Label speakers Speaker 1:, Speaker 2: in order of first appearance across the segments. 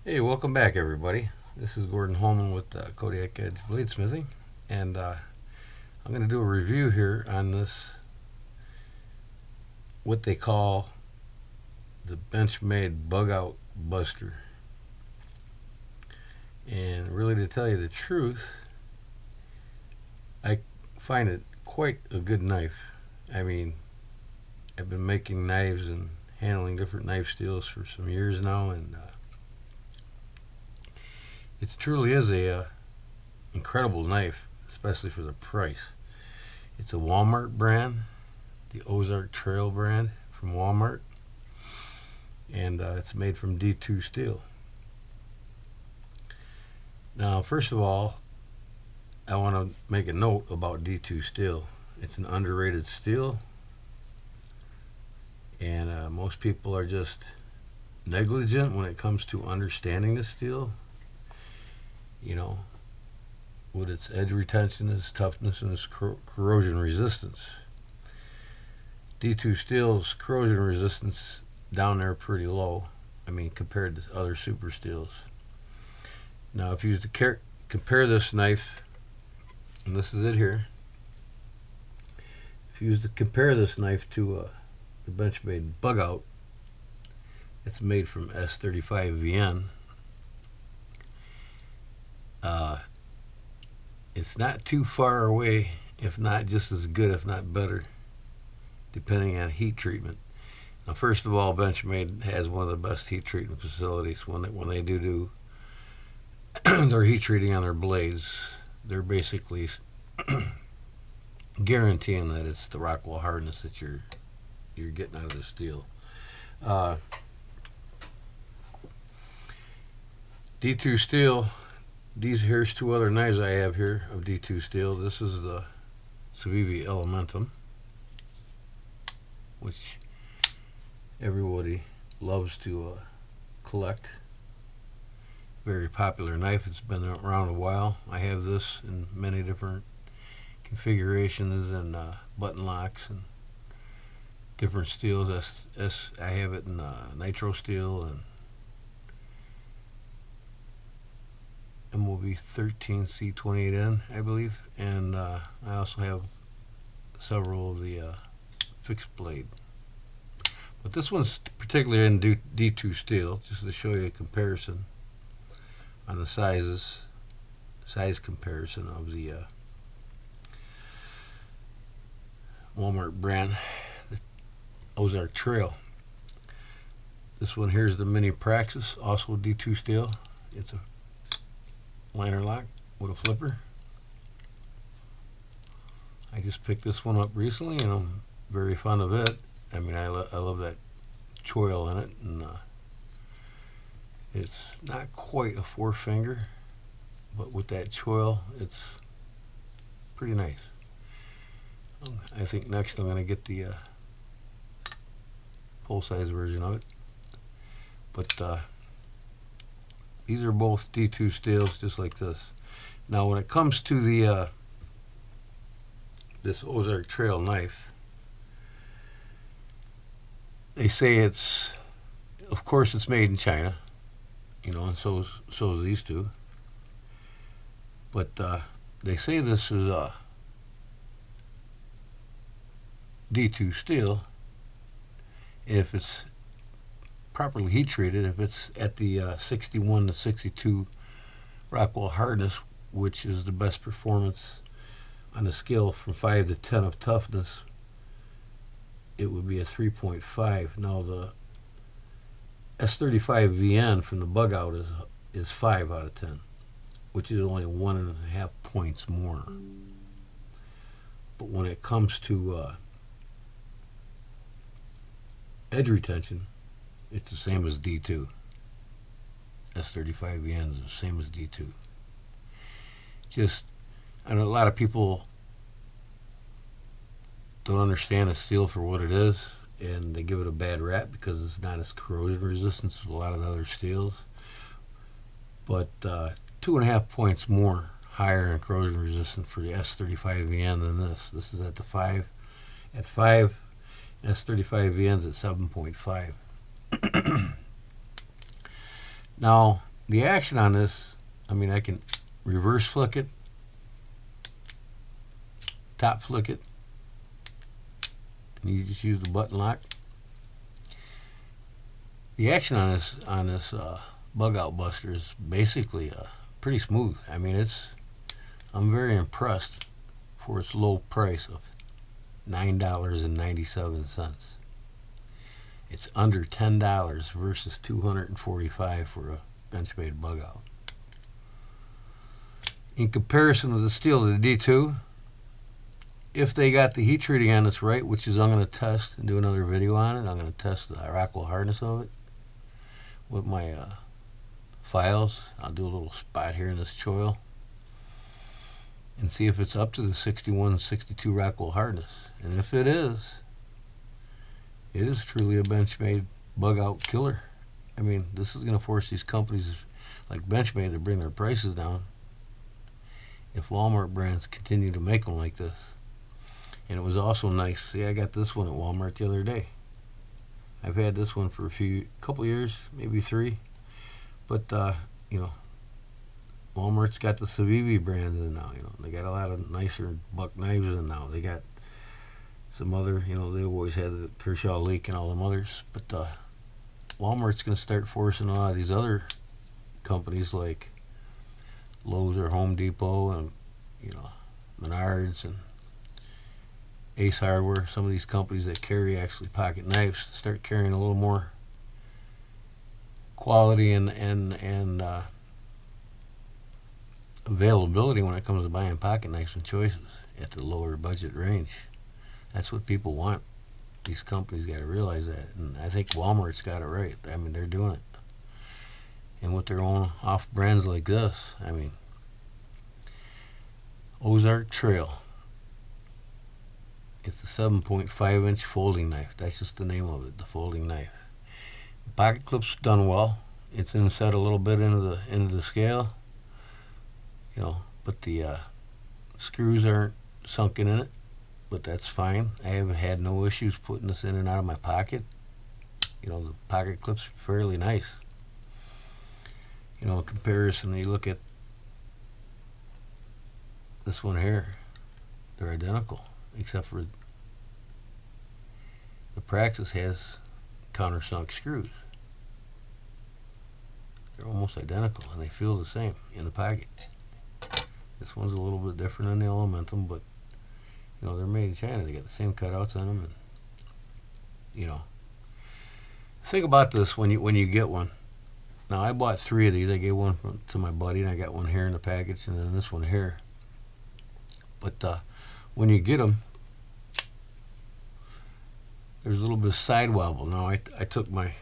Speaker 1: Hey, welcome back, everybody. This is Gordon Holman with Kodiak Edge Bladesmithing, and I'm going to do a review here on this, what they call the Benchmade Bug Out Buster. And really, to tell you the truth, I find it quite a good knife. I mean, I've been making knives and handling different knife steels for some years now, and it truly is a incredible knife, especially for the price. It's a Walmart brand, the Ozark Trail brand from Walmart, and it's made from D2 steel. Now, first of all, I want to make a note about D2 steel. It's an underrated steel, and most people are just negligent when it comes to understanding the steel. You know, with its edge retention, its toughness, and its corrosion resistance. D2 steel's corrosion resistance down there pretty low. I mean, compared to other super steels. Now, if you was to compare this knife, and this is it here, if you was to compare this knife to the Benchmade Bug Out, it's made from S35VN. It's not too far away, if not just as good, if not better, depending on heat treatment. Now, first of all, Benchmade has one of the best heat treatment facilities. When they do their heat treating on their blades, they're basically guaranteeing that it's the Rockwell hardness that you're getting out of the steel. D2 steel. Here's two other knives I have here of D2 steel. This is the Civivi Elementum, which everybody loves to collect. Very popular knife. It's been around a while. I have this in many different configurations and button locks and different steels. I have it in nitro steel and MOV 13C28N, I believe, and I also have several of the fixed blade. But this one's particularly in D2 steel, just to show you a comparison on the size comparison of the Walmart brand, the Ozark Trail. This one here is the Mini Praxis, also D2 steel. It's a liner lock with a flipper. I just picked this one up recently and I'm very fond of it. I mean, I love that choil in it, and it's not quite a 4-finger, but with that choil, it's pretty nice. I think next I'm going to get the full-size version of it. But these are both D2 steels, just like this. Now, when it comes to the this Ozark Trail knife, they say of course, it's made in China, and so is these two. But they say this is D2 steel if it's properly heat treated, if it's at the 61 to 62 Rockwell hardness, which is the best performance on the scale from 5 to 10 of toughness, it would be a 3.5. Now, the S35VN from the Bug Out is 5 out of 10, which is only 1.5 points more. But when it comes to edge retention, it's the same as D2. S35VN is the same as D2. I know a lot of people don't understand the steel for what it is, and they give it a bad rap because it's not as corrosion resistant as a lot of the other steels. But 2.5 points more higher in corrosion resistance for the S35VN than this. This is at the 5. At 5, S35VN's at 7.5. Now, the action on this, I mean, I can reverse flick it, top flick it, and you just use the button lock. The action on this bug out buster is basically pretty smooth. I mean, I'm very impressed for its low price of $9.97. It's under $10 versus $245 for a Benchmade bug out. In comparison with the steel to the D2, if they got the heat treating on this right, which is I'm going to test and do another video on it, I'm going to test the Rockwell hardness of it with my files. I'll do a little spot here in this choil and see if it's up to the 61, 62 Rockwell hardness. And if it is truly a Benchmade bug out killer. I mean, this is going to force these companies like Benchmade to bring their prices down if Walmart brands continue to make them like this. And it was also nice. See, I got this one at Walmart the other day. I've had this one for couple years, maybe 3. But you know, Walmart's got the Civivi brands in now. You know, they got a lot of nicer buck knives in now. They got some other, you know, they always had the Kershaw Leak and all them others. But Walmart's going to start forcing a lot of these other companies like Lowe's or Home Depot and, you know, Menards and Ace Hardware, some of these companies that carry actually pocket knives, start carrying a little more quality and availability when it comes to buying pocket knives and choices at the lower budget range. That's what people want. These companies got to realize that, and I think Walmart's got it right. I mean, they're doing it, and with their own off brands like this. I mean, Ozark Trail. It's a 7.5-inch folding knife. That's just the name of it, the folding knife. The pocket clip's done well. It's inset a little bit into the scale, you know, but the screws aren't sunken in it. But that's fine. I have had no issues putting this in and out of my pocket. You know, the pocket clip's fairly nice. You know, in comparison, you look at this one here, they're identical, except for the Praxis has countersunk screws. They're almost identical, and they feel the same in the pocket. This one's a little bit different than the Elementum, but you know, they're made in China. They got the same cutouts on them, and you know, think about this when you get one. Now, I bought 3 of these. I gave one to my buddy, and I got one here in the package, and then this one here. But when you get them, there's a little bit of side wobble. Now, I took my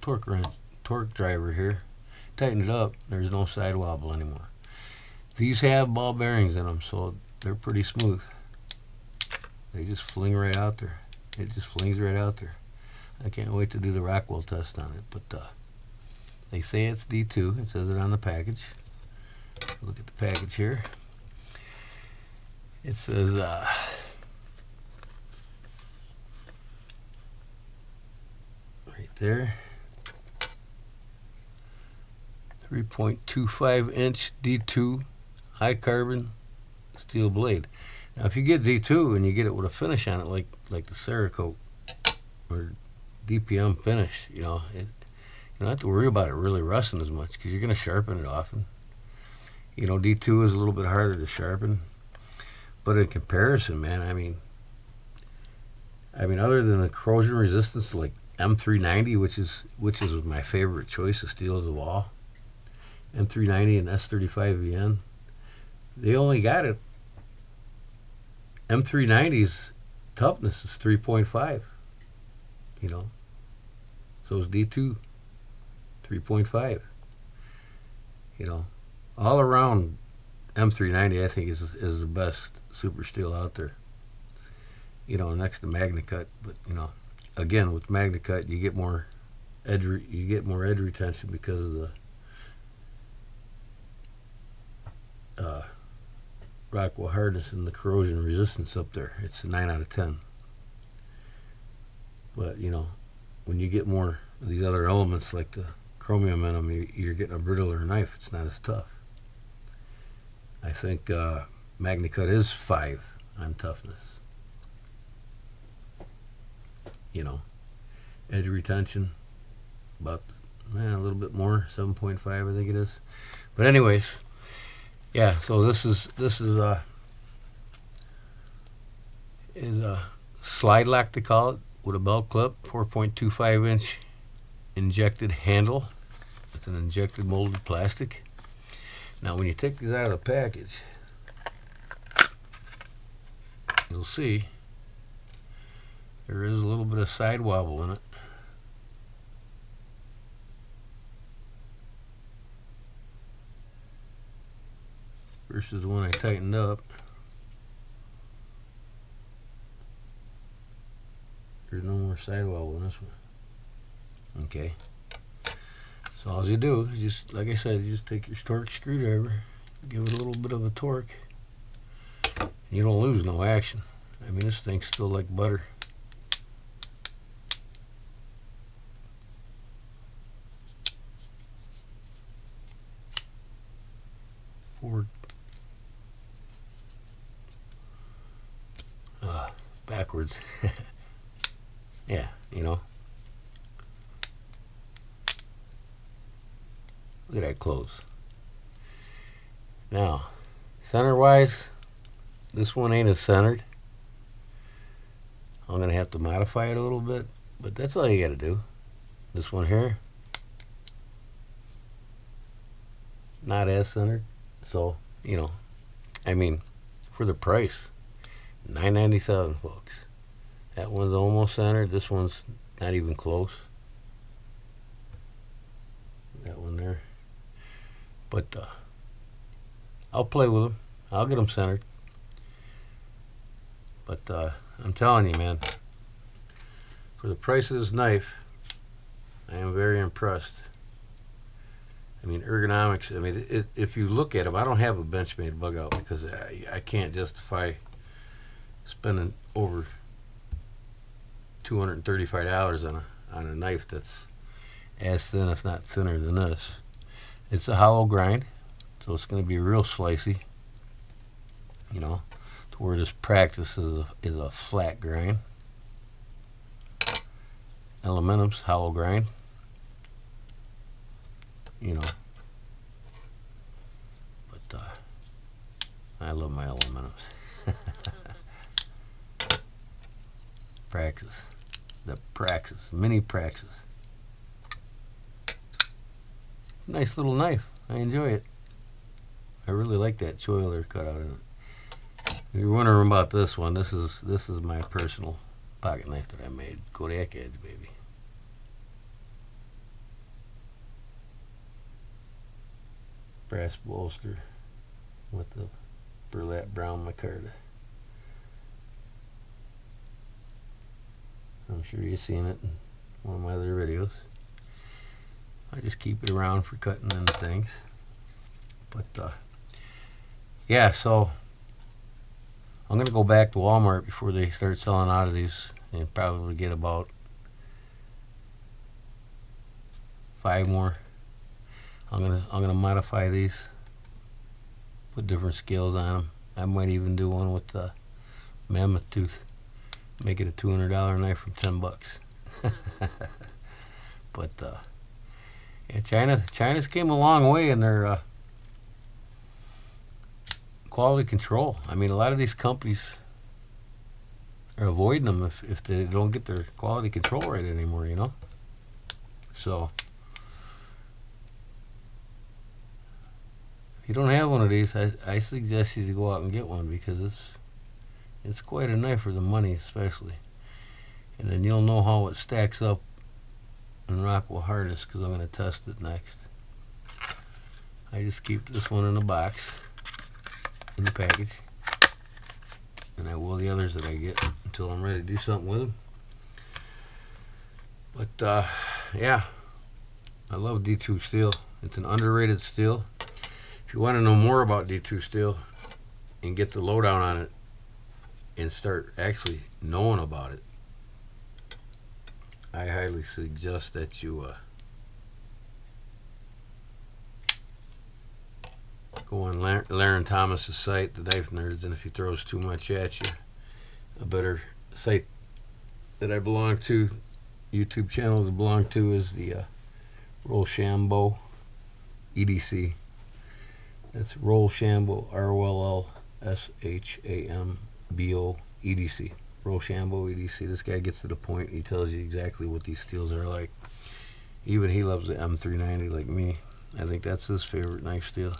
Speaker 1: torque driver here, tighten it up. There's no side wobble anymore. These have ball bearings in them, so they're pretty smooth. They just fling right out there. It just flings right out there. I can't wait to do the Rockwell test on it. But they say it's D2. It says it on the package. Look at the package here. It says right there, 3.25-inch D2 high carbon steel blade. Now, if you get D2 and you get it with a finish on it like the Cerakote or DPM finish, you know, you don't have to worry about it really rusting as much because you're going to sharpen it often. You know, D2 is a little bit harder to sharpen, but in comparison, man, I mean, other than the corrosion resistance like M390, which is my favorite choice of steels of all, M390 and S35VN, they only got it. M390's toughness is 3.5, you know, so is D2 3.5. You know, all around M390 I think is the best super steel out there, you know, next to MagnaCut. But you know, again, with MagnaCut you get more edge retention because of the Rockwell hardness and the corrosion resistance up there. It's a 9 out of 10. But you know, when you get more of these other elements like the chromium in them, you're getting a brittler knife. It's not as tough. I think MagnaCut is 5 on toughness. You know, edge retention about a little bit more, 7.5 I think it is. But anyways, yeah. So this is a slide lock to call it, with a belt clip, 4.25 inch injected handle. It's an injected molded plastic. Now when you take these out of the package, you'll see there is a little bit of side wobble in it. Versus the one I tightened up. There's no more side wobble in this one. Okay. So all you do is just, like I said, you just take your torque screwdriver, give it a little bit of a torque, and you don't lose no action. I mean, this thing's still like butter. Forward. Backwards. Yeah, you know. Look at that close. Now, center wise, this one ain't as centered. I'm gonna have to modify it a little bit, but that's all you gotta do. This one here, not as centered. So, you know, I mean, for the price, $9.97, folks. That one's almost centered. This one's not even close. That one there. But I'll play with them. I'll get them centered. But I'm telling you, man, for the price of this knife, I am very impressed. I mean, ergonomics, I mean, if you look at them, I don't have a Benchmade bug out because I can't justify spending over $235 on a knife that's as thin, if not thinner than this. It's a hollow grind, so it's going to be real slicey, you know, to where this practice is a flat grind. Aluminum's hollow grind, you know. But I love my aluminums. Praxis. The Praxis. Mini Praxis. Nice little knife. I enjoy it. I really like that choil they're cut out in it. If you're wondering about this one, this is my personal pocket knife that I made. Kodak edge, baby. Brass bolster with the burlap brown micarta. I'm sure you've seen it in one of my other videos. I just keep it around for cutting into things. But yeah, so I'm gonna go back to Walmart before they start selling out of these and probably get about 5 more. I'm gonna modify these, put different scales on them. I might even do one with the mammoth tooth. Make it a $200 knife from $10. But yeah, China's came a long way in their quality control. I mean, a lot of these companies are avoiding them if they don't get their quality control right anymore, you know. So if you don't have one of these, I suggest you to go out and get one, because it's quite a knife for the money, especially. And then you'll know how it stacks up in Rockwell harness, because I'm going to test it next. I just keep this one in the box, in the package, and I will the others that I get until I'm ready to do something with them. But yeah, I love D2 steel. It's an underrated steel. If you want to know more about D2 steel and get the lowdown on it and start actually knowing about it, I highly suggest that you go on Laren Thomas's site, The Knife Nerds, and if he throws too much at you, a better site that I belong to, YouTube channel to belong to, is the Rochambeau EDC. That's Rochambeau, ROLLSHAMBO EDC. Rochambeau EDC. This guy gets to the point. He tells you exactly what these steels are like. Even he loves the M390 like me. I think that's his favorite knife steel.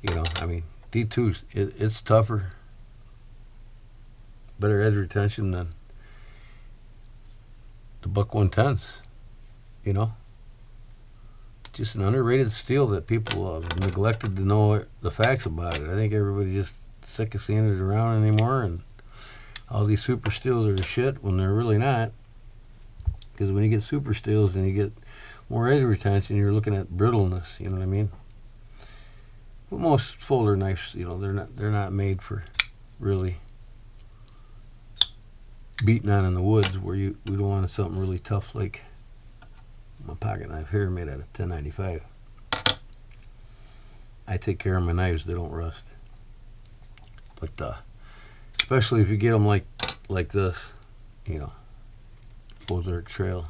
Speaker 1: You know, I mean, D2, it's tougher, better edge retention than the Buck 110s. You know, just an underrated steel that people have neglected to know the facts about it. I think everybody's just sick of seeing it around anymore, and all these super steels are the shit when they're really not. Because when you get super steels and you get more edge retention, you're looking at brittleness. You know what I mean? But most folder knives, you know, they're not made for really beating on in the woods, where we don't want something really tough like my pocket knife here made out of 1095. I take care of my knives; they don't rust. But especially if you get them like this, you know, Ozark Trail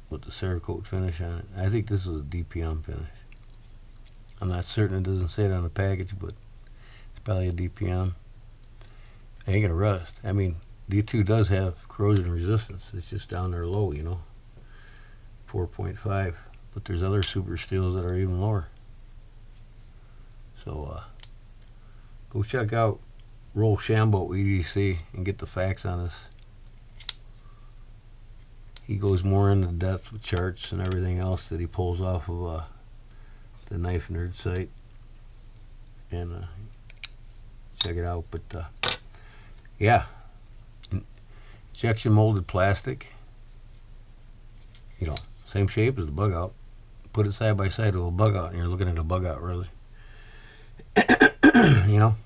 Speaker 1: with the Cerakote finish on it. I think this is a DPM finish. I'm not certain, it doesn't say it on the package, but it's probably a DPM. It ain't gonna rust. I mean, D2 does have corrosion resistance. It's just down there low, you know, 4.5. But there's other super steels that are even lower. So go check out Rochambeau EDC and get the facts on this. He goes more into depth with charts and everything else that he pulls off of the Knife Nerd site, and check it out. But yeah, injection molded plastic, you know, same shape as the bug out. Put it side by side to a bug out and you're looking at a bug out, really. You know,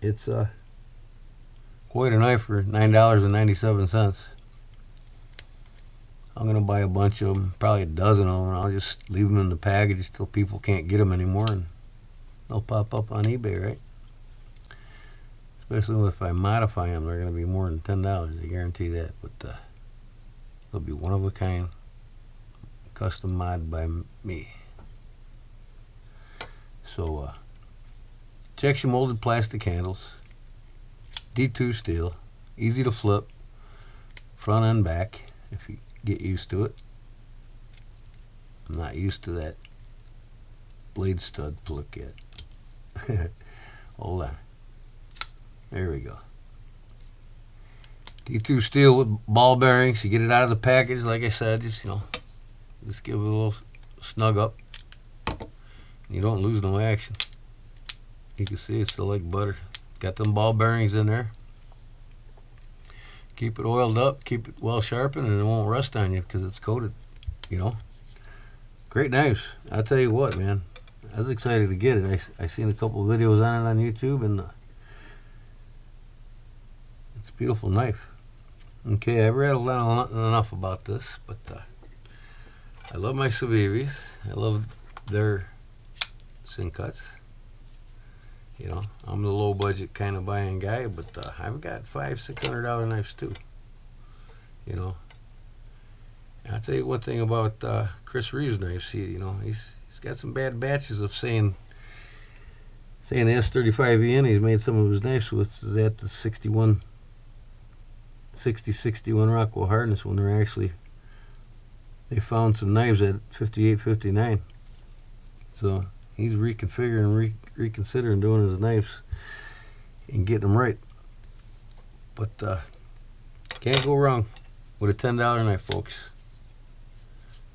Speaker 1: it's quite a knife for $9.97. I'm gonna buy a bunch of them, probably a dozen of them, and I'll just leave them in the package till people can't get them anymore, and they'll pop up on eBay, right? Especially if I modify them, they're gonna be more than $10. I guarantee that. But they'll be one of a kind, custom mod by me. So injection molded plastic handles, D2 steel, easy to flip, front and back if you get used to it. I'm not used to that blade stud flick yet. Hold on. There we go. D2 steel with ball bearings. You get it out of the package, like I said, just, you know, just give it a little snug up. You don't lose no action. You can see it's still like butter. Got them ball bearings in there. Keep it oiled up, keep it well sharpened, and it won't rust on you because it's coated, you know. Great knives. I'll tell you what, man. I was excited to get it. I seen a couple of videos on it on YouTube, and it's a beautiful knife. Okay, I've rattled on enough about this, but I love my Civivis. I love their Syncuts. You know, I'm the low budget kind of buying guy, but I've got $500–600 knives too. You know, and I'll tell you one thing about Chris Reeves' knives. You know, he's got some bad batches of saying the S35EN he's made some of his knives with is at the 60–61 Rockwell hardness, when they found some knives at 58–59. So he's reconfiguring, reconsidering doing his knives and getting them right. But can't go wrong with a $10 knife, folks.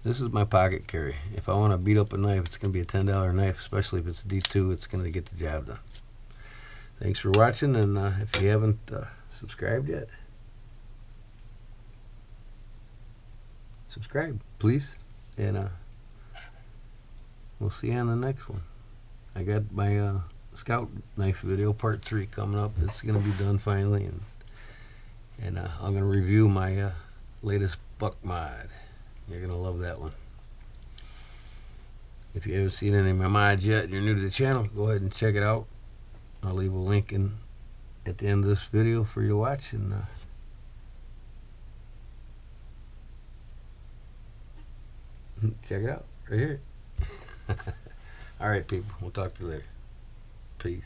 Speaker 1: This is my pocket carry. If I want to beat up a knife, it's going to be a $10 knife, especially if it's D2. It's going to get the job done. Thanks for watching, and if you haven't subscribed yet, subscribe, please. And we'll see you on the next one. I got my Scout knife video part 3 coming up. It's going to be done finally, and I'm going to review my latest buck mod. You're gonna love that one. If you haven't seen any of my mods yet and you're new to the channel, go ahead and check it out. I'll leave a link at the end of this video for you to watch, and check it out right here. Alright people, we'll talk to you later. Peace.